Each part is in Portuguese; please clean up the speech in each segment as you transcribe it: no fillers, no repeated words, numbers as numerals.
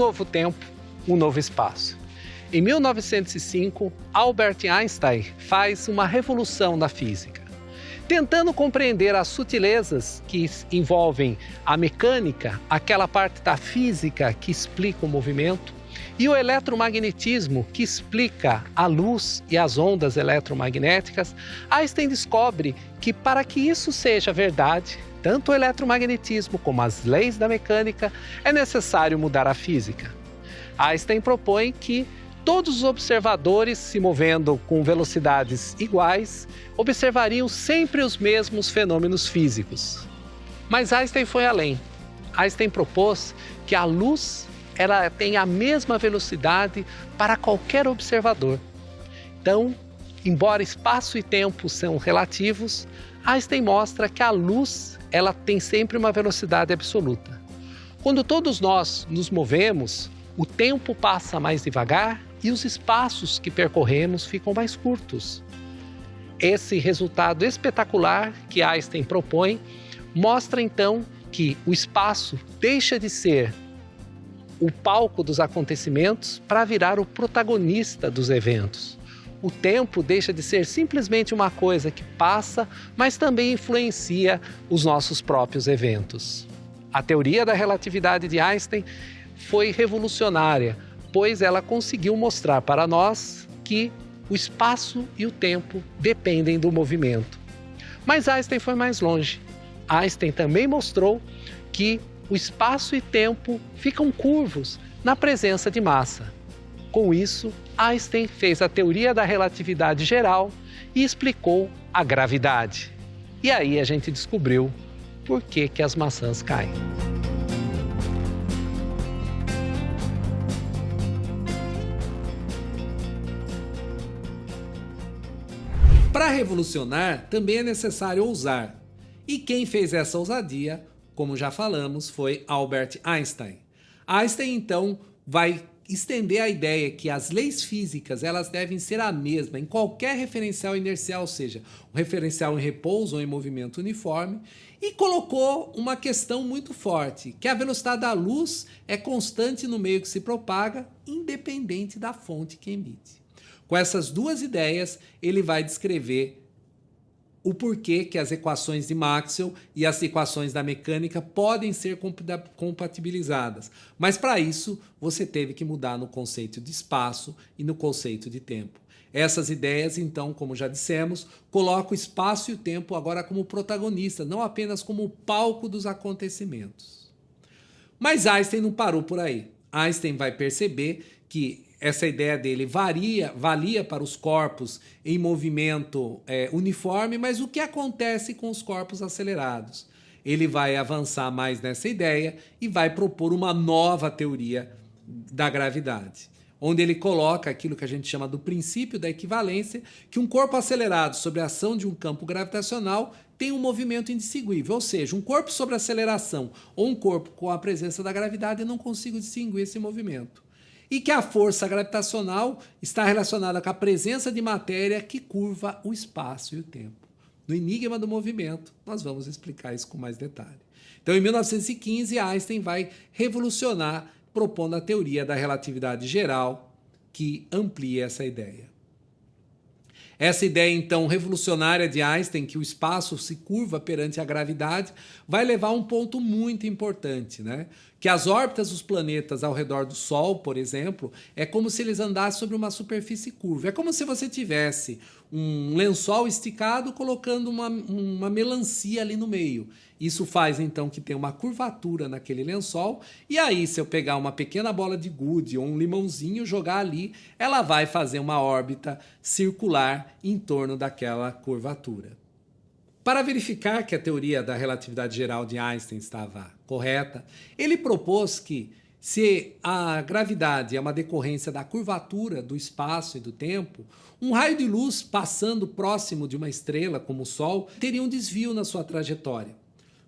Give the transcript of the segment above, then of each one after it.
novo tempo, um novo espaço. Em 1905, Albert Einstein faz uma revolução na física, tentando compreender as sutilezas que envolvem a mecânica, aquela parte da física que explica o movimento, e o eletromagnetismo, que explica a luz e as ondas eletromagnéticas. Einstein descobre que, para que isso seja verdade, tanto o eletromagnetismo como as leis da mecânica, é necessário mudar a física. Einstein propõe que todos os observadores, se movendo com velocidades iguais, observariam sempre os mesmos fenômenos físicos. Mas Einstein foi além. Einstein propôs que a luz ela tem a mesma velocidade para qualquer observador. Então, embora espaço e tempo são relativos, Einstein mostra que a luz ela tem sempre uma velocidade absoluta. Quando todos nós nos movemos, o tempo passa mais devagar e os espaços que percorremos ficam mais curtos. Esse resultado espetacular que Einstein propõe mostra então que o espaço deixa de ser o palco dos acontecimentos para virar o protagonista dos eventos. O tempo deixa de ser simplesmente uma coisa que passa, mas também influencia os nossos próprios eventos. A teoria da relatividade de Einstein foi revolucionária, pois ela conseguiu mostrar para nós que o espaço e o tempo dependem do movimento. Mas Einstein foi mais longe. Einstein também mostrou que o espaço e tempo ficam curvos na presença de massa. Com isso, Einstein fez a teoria da relatividade geral e explicou a gravidade. E aí a gente descobriu por que as maçãs caem. Para revolucionar, também é necessário ousar. E quem fez essa ousadia, como já falamos, foi Albert Einstein. Einstein, então, vai estender a ideia que as leis físicas elas devem ser a mesma em qualquer referencial inercial, ou seja, um referencial em repouso ou em movimento uniforme, e colocou uma questão muito forte, que a velocidade da luz é constante no meio que se propaga, independente da fonte que emite. Com essas duas ideias, ele vai descrever o porquê que as equações de Maxwell e as equações da mecânica podem ser compatibilizadas. Mas para isso, você teve que mudar no conceito de espaço e no conceito de tempo. Essas ideias, então, como já dissemos, colocam o espaço e o tempo agora como protagonistas, não apenas como o palco dos acontecimentos. Mas Einstein não parou por aí. Einstein vai perceber que essa ideia dele valia para os corpos em movimento uniforme, mas o que acontece com os corpos acelerados? Ele vai avançar mais nessa ideia e vai propor uma nova teoria da gravidade, onde ele coloca aquilo que a gente chama do princípio da equivalência, que um corpo acelerado sob a ação de um campo gravitacional tem um movimento indistinguível, ou seja, um corpo sob aceleração ou um corpo com a presença da gravidade, eu não consigo distinguir esse movimento. E que a força gravitacional está relacionada com a presença de matéria que curva o espaço e o tempo. No Enigma do Movimento, nós vamos explicar isso com mais detalhe. Então, em 1915, Einstein vai revolucionar, propondo a teoria da relatividade geral, que amplia essa ideia. Essa ideia, então, revolucionária de Einstein, que o espaço se curva perante a gravidade, vai levar a um ponto muito importante, né? Que as órbitas dos planetas ao redor do Sol, por exemplo, é como se eles andassem sobre uma superfície curva. É como se você tivesse um lençol esticado colocando uma melancia ali no meio. Isso faz, então, que tenha uma curvatura naquele lençol. E aí, se eu pegar uma pequena bola de gude ou um limãozinho e jogar ali, ela vai fazer uma órbita circular em torno daquela curvatura. Para verificar que a teoria da relatividade geral de Einstein estava correta, ele propôs que, se a gravidade é uma decorrência da curvatura do espaço e do tempo, um raio de luz passando próximo de uma estrela, como o Sol, teria um desvio na sua trajetória.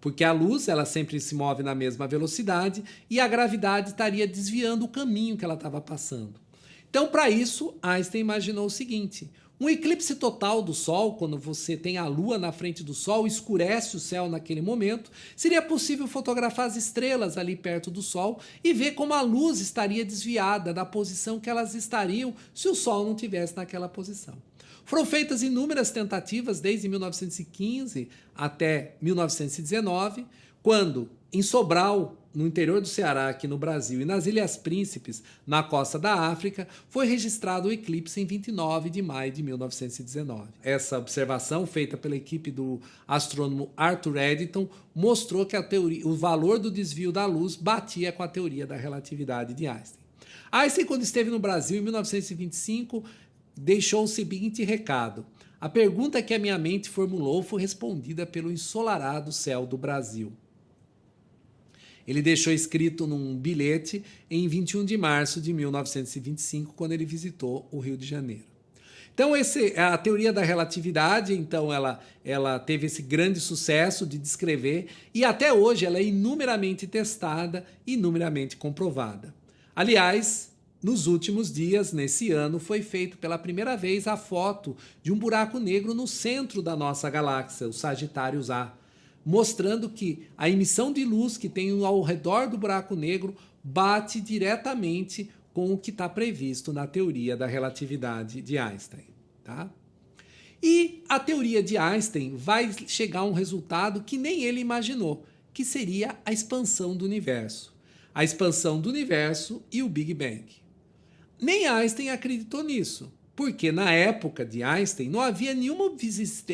Porque a luz ela sempre se move na mesma velocidade e a gravidade estaria desviando o caminho que ela estava passando. Então, para isso, Einstein imaginou o seguinte: Um eclipse total do Sol, quando você tem a Lua na frente do Sol, escurece o céu naquele momento, seria possível fotografar as estrelas ali perto do Sol e ver como a luz estaria desviada da posição que elas estariam se o Sol não estivesse naquela posição. Foram feitas inúmeras tentativas desde 1915 até 1919, quando em Sobral, no interior do Ceará, aqui no Brasil, e nas Ilhas Príncipes, na costa da África, foi registrado o eclipse em 29 de maio de 1919. Essa observação, feita pela equipe do astrônomo Arthur Eddington, mostrou que o valor do desvio da luz batia com a teoria da relatividade de Einstein. Einstein, quando esteve no Brasil em 1925, deixou o seguinte recado: a pergunta que a minha mente formulou foi respondida pelo ensolarado céu do Brasil. Ele deixou escrito num bilhete em 21 de março de 1925, quando ele visitou o Rio de Janeiro. Então, a teoria da relatividade, então, ela teve esse grande sucesso de descrever e até hoje ela é inumeramente testada e inumeramente comprovada. Aliás, nos últimos dias, nesse ano, foi feito pela primeira vez a foto de um buraco negro no centro da nossa galáxia, o Sagitários A, mostrando que a emissão de luz que tem ao redor do buraco negro bate diretamente com o que está previsto na teoria da relatividade de Einstein. Tá? E a teoria de Einstein vai chegar a um resultado que nem ele imaginou, que seria a expansão do universo. A expansão do universo e o Big Bang. Nem Einstein acreditou nisso, porque na época de Einstein não havia nenhuma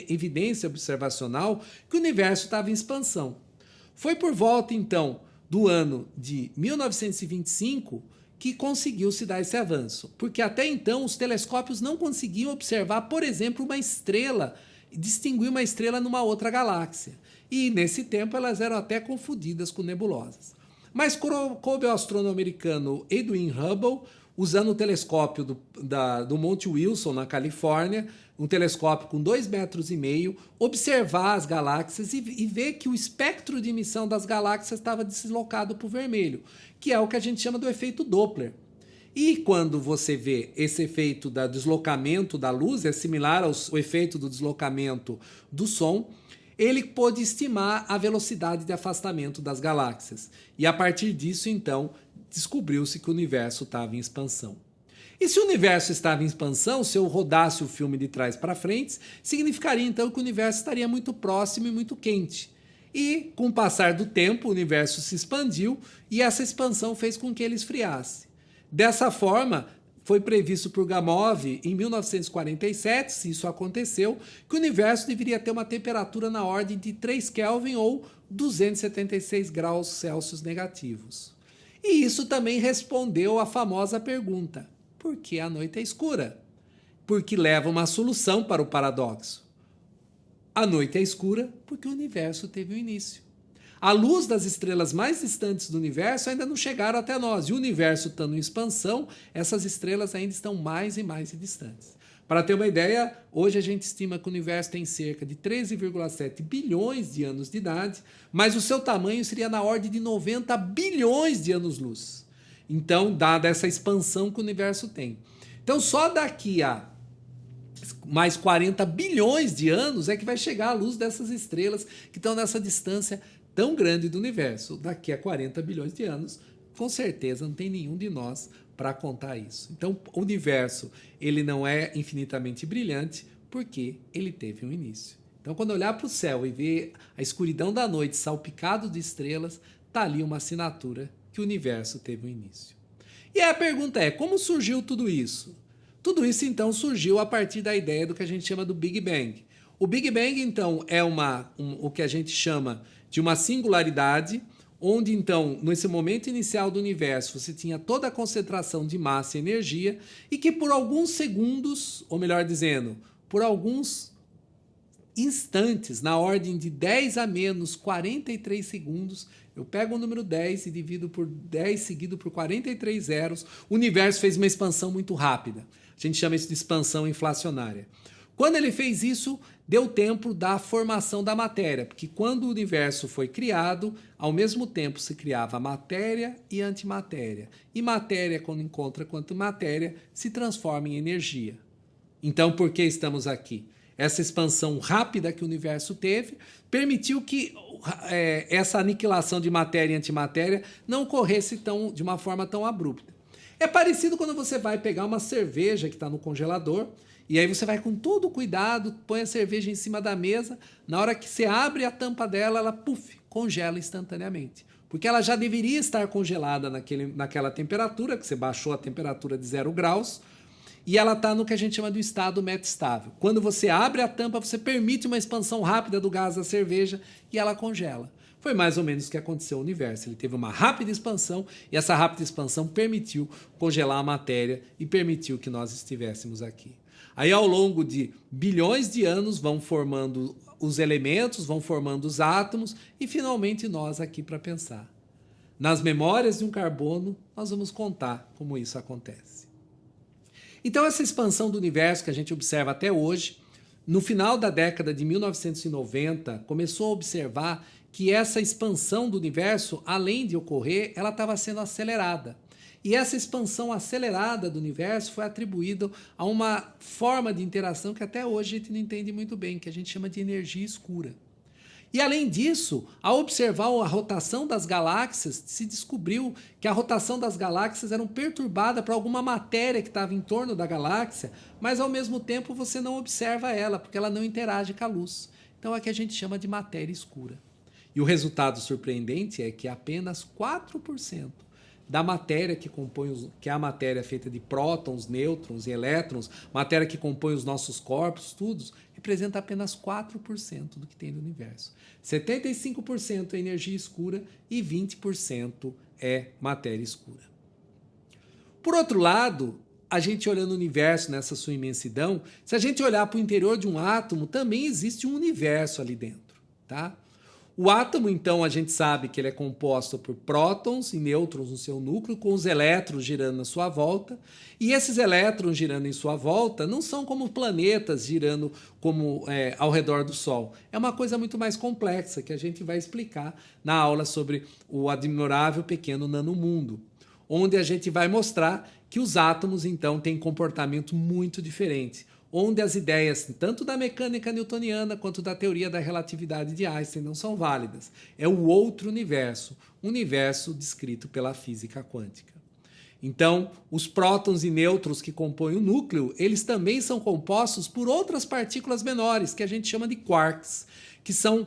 evidência observacional que o universo estava em expansão. Foi por volta, então, do ano de 1925 que conseguiu-se dar esse avanço, porque até então os telescópios não conseguiam observar, por exemplo, uma estrela, distinguir uma estrela numa outra galáxia. E nesse tempo elas eram até confundidas com nebulosas. Mas coube ao astrônomo americano Edwin Hubble, usando o telescópio do Monte Wilson, na Califórnia, um telescópio com 2,5 metros, observar as galáxias e ver que o espectro de emissão das galáxias estava deslocado para o vermelho, que é o que a gente chama do efeito Doppler. E quando você vê esse efeito do deslocamento da luz, é similar ao efeito do deslocamento do som, ele pôde estimar a velocidade de afastamento das galáxias. E a partir disso, então, descobriu-se que o universo estava em expansão. E se o universo estava em expansão, se eu rodasse o filme de trás para frente, significaria então que o universo estaria muito próximo e muito quente. E, com o passar do tempo, o universo se expandiu e essa expansão fez com que ele esfriasse. Dessa forma, foi previsto por Gamow em 1947, se isso aconteceu, que o universo deveria ter uma temperatura na ordem de 3 Kelvin ou 276 graus Celsius negativos. E isso também respondeu à famosa pergunta: por que a noite é escura? Porque leva uma solução para o paradoxo. A noite é escura porque o universo teve um início. A luz das estrelas mais distantes do universo ainda não chegaram até nós. E o universo estando em expansão, essas estrelas ainda estão mais e mais distantes. Para ter uma ideia, hoje a gente estima que o universo tem cerca de 13,7 bilhões de anos de idade, mas o seu tamanho seria na ordem de 90 bilhões de anos-luz. Então, dada essa expansão que o universo tem. Então, só daqui a mais 40 bilhões de anos é que vai chegar a luz dessas estrelas que estão nessa distância tão grande do universo. Daqui a 40 bilhões de anos, com certeza não tem nenhum de nós para contar isso. Então, o universo ele não é infinitamente brilhante porque ele teve um início. Então, quando olhar para o céu e ver a escuridão da noite salpicado de estrelas, está ali uma assinatura que o universo teve um início. E a pergunta é, como surgiu tudo isso? Tudo isso, então, surgiu a partir da ideia do que a gente chama do Big Bang. O Big Bang, então, é o que a gente chama de uma singularidade, onde, então, nesse momento inicial do universo, você tinha toda a concentração de massa e energia, e que por alguns segundos, ou melhor dizendo, por alguns instantes, na ordem de 10 a menos 43 segundos, eu pego o número 10 e divido por 10 seguido por 43 zeros, o universo fez uma expansão muito rápida. A gente chama isso de expansão inflacionária. Quando ele fez isso, deu tempo da formação da matéria, porque quando o universo foi criado, ao mesmo tempo se criava matéria e antimatéria. E matéria, quando encontra com antimatéria, se transforma em energia. Então, por que estamos aqui? Essa expansão rápida que o universo teve permitiu que essa aniquilação de matéria e antimatéria não ocorresse de uma forma tão abrupta. É parecido quando você vai pegar uma cerveja que está no congelador e aí você vai com todo cuidado, põe a cerveja em cima da mesa, na hora que você abre a tampa dela, ela congela instantaneamente. Porque ela já deveria estar congelada naquela temperatura, que você baixou a temperatura de 0 graus, e ela está no que a gente chama do estado metastável. Quando você abre a tampa, você permite uma expansão rápida do gás da cerveja e ela congela. Foi mais ou menos o que aconteceu no universo. Ele teve uma rápida expansão e essa rápida expansão permitiu congelar a matéria e permitiu que nós estivéssemos aqui. Aí, ao longo de bilhões de anos, vão formando os elementos, vão formando os átomos e, finalmente, nós aqui para pensar. Nas memórias de um carbono, nós vamos contar como isso acontece. Então, essa expansão do universo que a gente observa até hoje, no final da década de 1990, começou a observar que essa expansão do universo, além de ocorrer, ela estava sendo acelerada. E essa expansão acelerada do universo foi atribuída a uma forma de interação que até hoje a gente não entende muito bem, que a gente chama de energia escura. E além disso, ao observar a rotação das galáxias, se descobriu que a rotação das galáxias era perturbada por alguma matéria que estava em torno da galáxia, mas ao mesmo tempo você não observa ela, porque ela não interage com a luz. Então é o que a gente chama de matéria escura. E o resultado surpreendente é que apenas 4% da matéria que é a matéria feita de prótons, nêutrons e elétrons, matéria que compõe os nossos corpos, tudo, representa apenas 4% do que tem no universo. 75% é energia escura e 20% é matéria escura. Por outro lado, a gente olhando o universo nessa sua imensidão, se a gente olhar para o interior de um átomo, também existe um universo ali dentro, tá? O átomo, então, a gente sabe que ele é composto por prótons e nêutrons no seu núcleo, com os elétrons girando na sua volta. E esses elétrons girando em sua volta não são como planetas girando ao redor do Sol. É uma coisa muito mais complexa que a gente vai explicar na aula sobre o admirável pequeno nanomundo, onde a gente vai mostrar que os átomos, então, têm comportamento muito diferente, onde as ideias, tanto da mecânica newtoniana quanto da teoria da relatividade de Einstein, não são válidas. É o outro universo, universo descrito pela física quântica. Então, os prótons e nêutrons que compõem o núcleo, eles também são compostos por outras partículas menores, que a gente chama de quarks, que são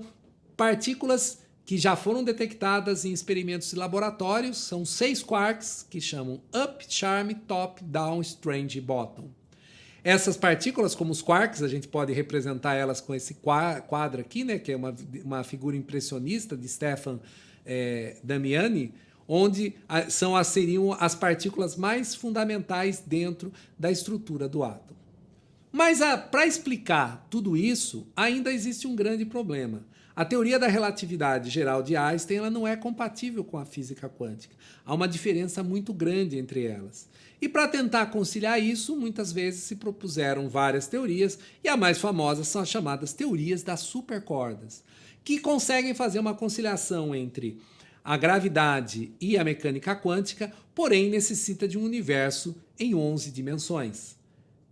partículas que já foram detectadas em experimentos de laboratórios. São 6 quarks que chamam up, charm, top, down, strange e bottom. Essas partículas, como os quarks, a gente pode representar elas com esse quadro aqui, né, que é uma figura impressionista de Stefan Damiani, onde seriam as partículas mais fundamentais dentro da estrutura do átomo. Mas para explicar tudo isso, ainda existe um grande problema. A teoria da relatividade geral de Einstein ela não é compatível com a física quântica. Há uma diferença muito grande entre elas. E para tentar conciliar isso, muitas vezes se propuseram várias teorias, e a mais famosa são as chamadas teorias das supercordas, que conseguem fazer uma conciliação entre a gravidade e a mecânica quântica, porém necessita de um universo em 11 dimensões,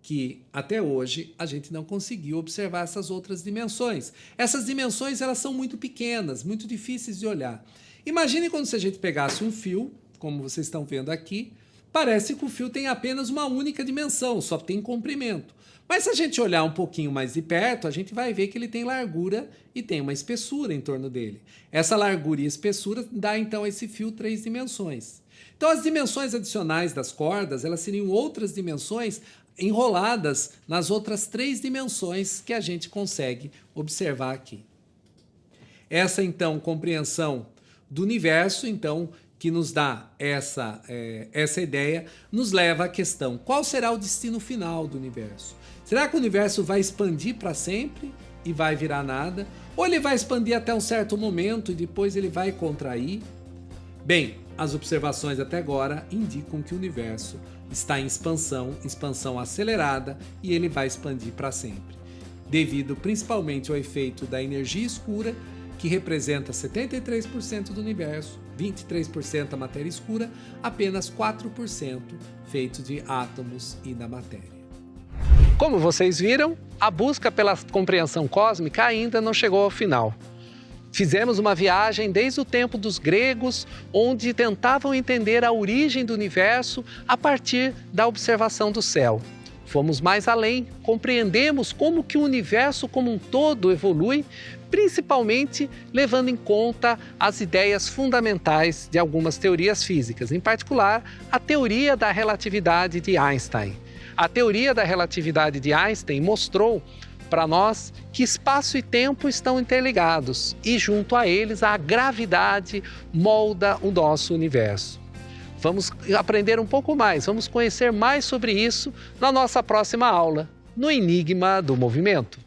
que até hoje a gente não conseguiu observar essas outras dimensões. Essas dimensões elas são muito pequenas, muito difíceis de olhar. Imagine quando se a gente pegasse um fio, como vocês estão vendo aqui, parece que o fio tem apenas uma única dimensão, só tem comprimento. Mas se a gente olhar um pouquinho mais de perto, a gente vai ver que ele tem largura e tem uma espessura em torno dele. Essa largura e espessura dá então a esse fio 3 dimensões. Então as dimensões adicionais das cordas, elas seriam outras dimensões enroladas nas outras 3 dimensões que a gente consegue observar aqui. Essa então compreensão do universo, então, que nos dá essa ideia, nos leva à questão: qual será o destino final do universo? Será que o universo vai expandir para sempre e vai virar nada? Ou ele vai expandir até um certo momento e depois ele vai contrair? Bem, as observações até agora indicam que o universo está em expansão acelerada, e ele vai expandir para sempre, devido principalmente ao efeito da energia escura, que representa 73% do universo, 23% a matéria escura, apenas 4% feito de átomos e da matéria. Como vocês viram, a busca pela compreensão cósmica ainda não chegou ao final. Fizemos uma viagem desde o tempo dos gregos, onde tentavam entender a origem do universo a partir da observação do céu. Fomos mais além, compreendemos como que o universo como um todo evolui, principalmente levando em conta as ideias fundamentais de algumas teorias físicas, em particular a teoria da relatividade de Einstein. A teoria da relatividade de Einstein mostrou para nós que espaço e tempo estão interligados e, junto a eles, a gravidade molda o nosso universo. Vamos aprender um pouco mais, vamos conhecer mais sobre isso na nossa próxima aula, no Enigma do Movimento.